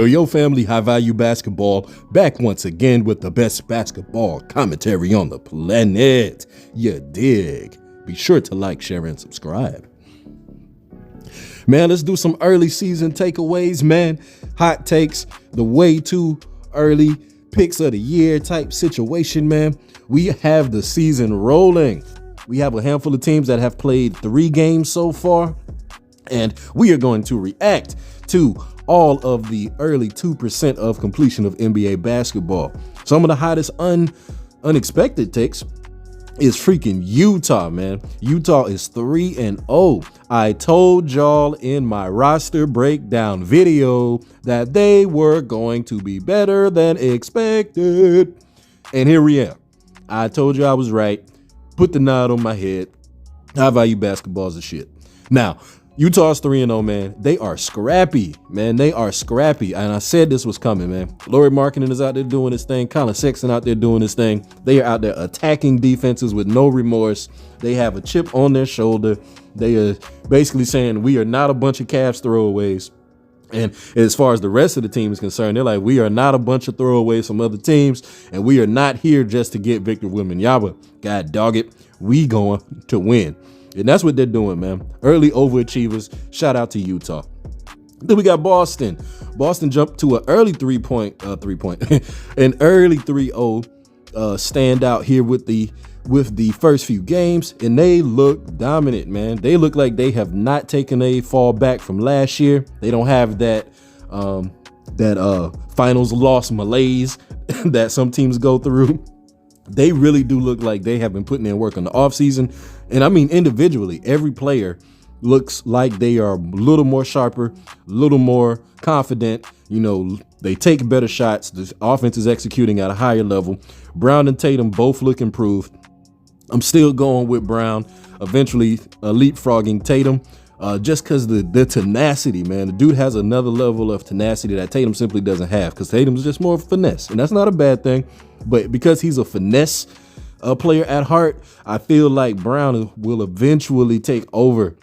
Yo, family, high value basketball, back once again with the best basketball commentary on the planet. You dig? Be sure to like, share, and subscribe. Man, let's do some early season takeaways, man. Hot takes, the way too early picks of the year type situation, man. We have the season rolling. We have a handful of teams that have played 3 games so far, and we are going to react to all of the early 2% of completion of NBA basketball. Some of the hottest unexpected takes is freaking Utah, man. Utah is 3-0. I told y'all in my roster breakdown video that they were going to be better than expected. And here we are. I told you I was right. Put the nod on my head. High value basketball is the shit. Now, Utah's 3-0, man. They are scrappy, man. They are scrappy. And I said this was coming, man. Laurie Markkinen is out there doing his thing. Colin Sexton out there doing his thing. They are out there attacking defenses with no remorse. They have a chip on their shoulder. They are basically saying we are not a bunch of Cavs throwaways. And as far as the rest of the team is concerned, they're like, we are not a bunch of throwaways from other teams, and we are not here just to get Victor Wembanyama. God dog it, we going to win. And that's what they're doing, man. Early overachievers. Shout out to Utah. Then we got Boston. Boston jumped to an early an early 3-0 standout here with the first few games, and they look dominant, man. They look like they have not taken a fall back from last year. They don't have that finals loss malaise that some teams go through. They really do look like they have been putting in work on the offseason. And I mean, individually, every player looks like they are a little more sharper, a little more confident. You know, they take better shots. The offense is executing at a higher level. Brown and Tatum both look improved. I'm still going with Brown, eventually leapfrogging Tatum, just because the tenacity, man. The dude has another level of tenacity that Tatum simply doesn't have, because Tatum's just more finesse, and that's not a bad thing. But because he's a finesse player at heart, I feel like Brown will eventually take over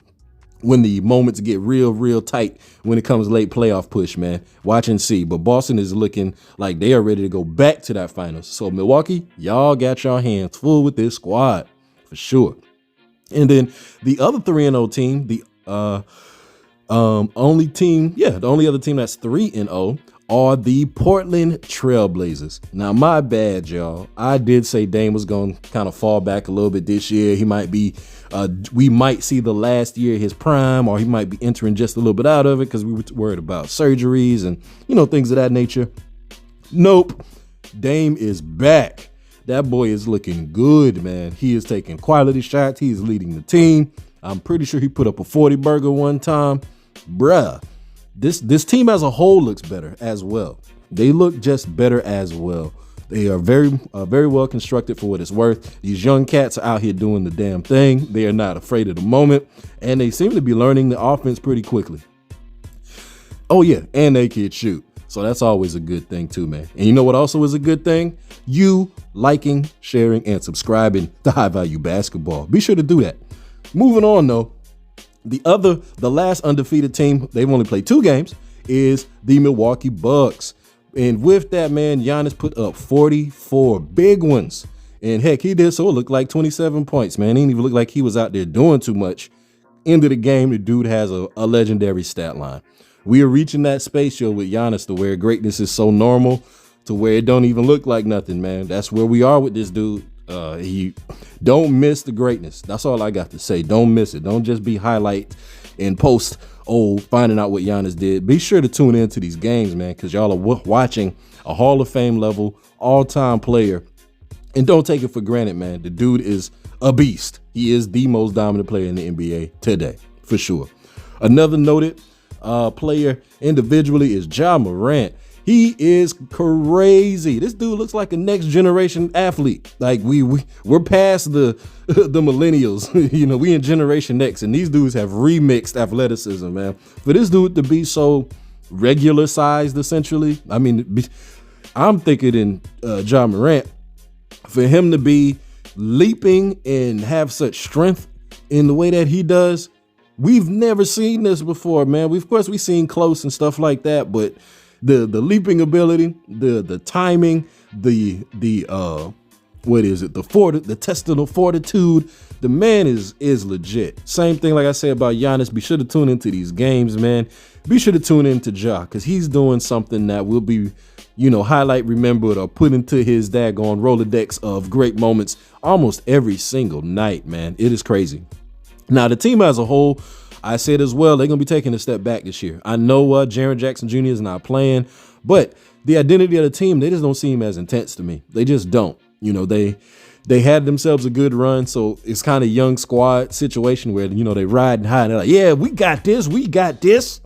when the moments get real tight when it comes late playoff push, man. Watch and see. But Boston is looking like they are ready to go back to that finals. So Milwaukee, y'all got your hands full with this squad for sure. And then the other 3-0 team, the only other team that's 3-0 are the Portland Trailblazers. Now, my bad, y'all. I did say Dame was going to kind of fall back a little bit this year. He might be, we might see the last year of his prime, or he might be entering just a little bit out of it because we were worried about surgeries and, things of that nature. Nope. Dame is back. That boy is looking good, man. He is taking quality shots. He is leading the team. I'm pretty sure he put up a 40 burger one time. Bruh. This team as a whole looks better as well. They look just better as well. They are very well constructed for what it's worth. These young cats are out here doing the damn thing. They are not afraid of the moment, and they seem to be learning the offense pretty quickly. Oh yeah, and they can shoot. So that's always a good thing too, man. And you know what also is a good thing? You liking, sharing, and subscribing to High Value Basketball. Be sure to do that. Moving on though. The last undefeated team, they've only played 2 games, is the Milwaukee Bucks. And with that, man, Giannis put up 44 big ones. And heck, he did so it looked like 27 points, man. He didn't even look like he was out there doing too much. End of the game, the dude has a legendary stat line. We are reaching that space, yo, with Giannis, to where greatness is so normal to where it don't even look like nothing, man. That's where we are with this dude. He don't miss the greatness. That's all I got to say. Don't miss it. Don't just be highlight and post finding out what Giannis did. Be sure to tune into these games, man, because y'all are watching a Hall of Fame level all-time player, and don't take it for granted, man. The dude is a beast. He is the most dominant player in the NBA today, for sure. Another noted player individually is Ja Morant. He is crazy. This dude looks like a next generation athlete. Like we're past the millennials. We in Generation X, and these dudes have remixed athleticism, man. For this dude to be so regular sized, essentially, I mean, I'm thinking in Ja Morant, for him to be leaping and have such strength in the way that he does, we've never seen this before, man. Of course, we've seen close and stuff like that, but the leaping ability, the timing, the intestinal fortitude. The man is legit. Same thing like I say about Giannis. Be sure to tune into these games, man. Be sure to tune into Ja, because he's doing something that will be, highlight remembered or put into his daggone Rolodex of great moments almost every single night, man. It is crazy. Now, the team as a whole, I said as well, they're going to be taking a step back this year. I know Jaren Jackson Jr. is not playing, but the identity of the team, they just don't seem as intense to me. They just don't. They had themselves a good run, so it's kind of young squad situation where, they riding high and they're like, yeah, we got this.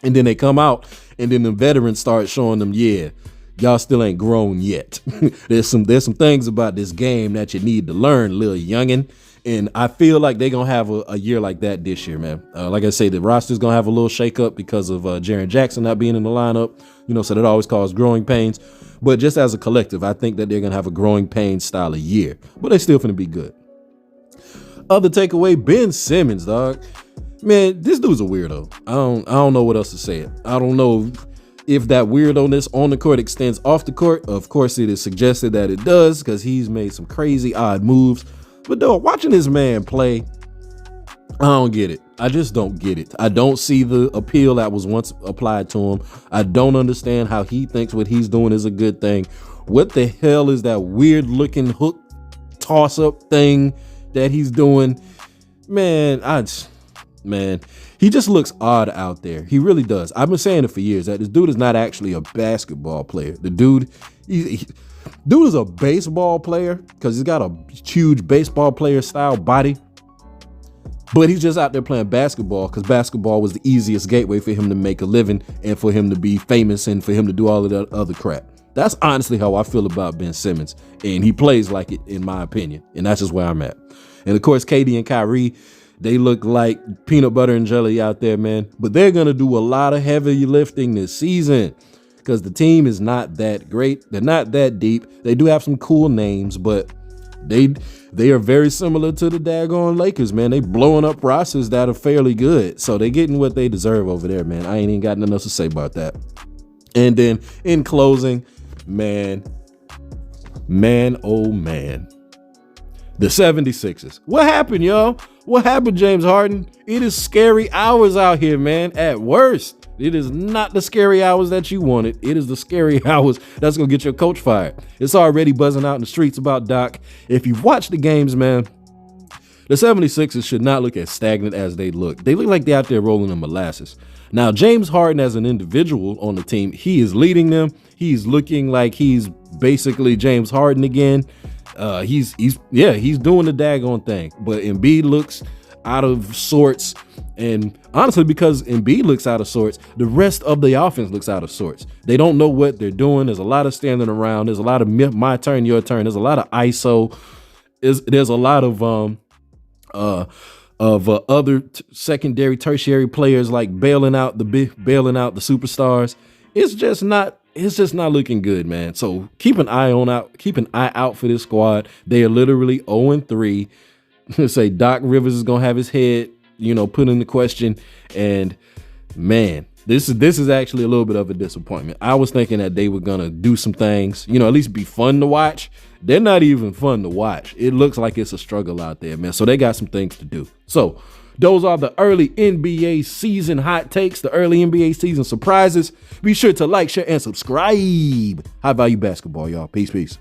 And then they come out and then the veterans start showing them, yeah, y'all still ain't grown yet. There's some things about this game that you need to learn, little youngin'. And I feel like they're going to have a year like that this year, man. Like I say, the roster's going to have a little shakeup because of Jaren Jackson not being in the lineup, so that always causes growing pains. But just as a collective, I think that they're going to have a growing pain style of year. But they're still going to be good. Other takeaway, Ben Simmons, dog. Man, this dude's a weirdo. I don't know what else to say. I don't know if that weirdo-ness on the court extends off the court. Of course, it is suggested that it does because he's made some crazy, odd moves. But though, watching this man play, I don't get it. I just don't get it. I don't see the appeal that was once applied to him. I don't understand how he thinks what he's doing is a good thing. What the hell is that weird looking hook toss-up thing that he's doing? Man, he just looks odd out there. He really does. I've been saying it for years that this dude is not actually a basketball player. The dude, dude is a baseball player because he's got a huge baseball player style body, but he's just out there playing basketball because basketball was the easiest gateway for him to make a living and for him to be famous and for him to do all of that other crap. That's honestly how I feel about Ben Simmons, and he plays like it, in my opinion, and that's just where I'm at. And of course, KD and Kyrie, they look like peanut butter and jelly out there, man, but they're going to do a lot of heavy lifting this season because the team is not that great. They're not that deep. They do have some cool names, but they are very similar to the daggone Lakers, man. They blowing up rosters that are fairly good. So they're getting what they deserve over there, man. I ain't even got nothing else to say about that. And then in closing, man, oh man, the 76ers. What happened, y'all? What happened, James Harden? It is scary hours out here, man. At worst, it is not the scary hours that you wanted. It is the scary hours that's going to get your coach fired. It's already buzzing out in the streets about Doc. If you've watched the games, man, the 76ers should not look as stagnant as they look. They look like they're out there rolling in molasses. Now, James Harden as an individual on the team, he is leading them. He's looking like he's basically James Harden again. He's doing the daggone thing, but Embiid looks out of sorts. And honestly, because Embiid looks out of sorts, the rest of the offense looks out of sorts. They don't know what they're doing. There's a lot of standing around. There's a lot of my turn, your turn. There's a lot of ISO. There's a lot of other secondary, tertiary players like bailing out the superstars. It's just not looking good, man. So keep an eye out for this squad. They are literally 0-3. Say Doc Rivers is gonna have his head, put into question. And man, this is actually a little bit of a disappointment. I was thinking that they were gonna do some things, at least be fun to watch. They're not even fun to watch. It looks like it's a struggle out there, man. So they got some things to do. So those are the early NBA season hot takes, the early NBA season surprises. Be sure to like, share, and subscribe. High Value Basketball, y'all. Peace.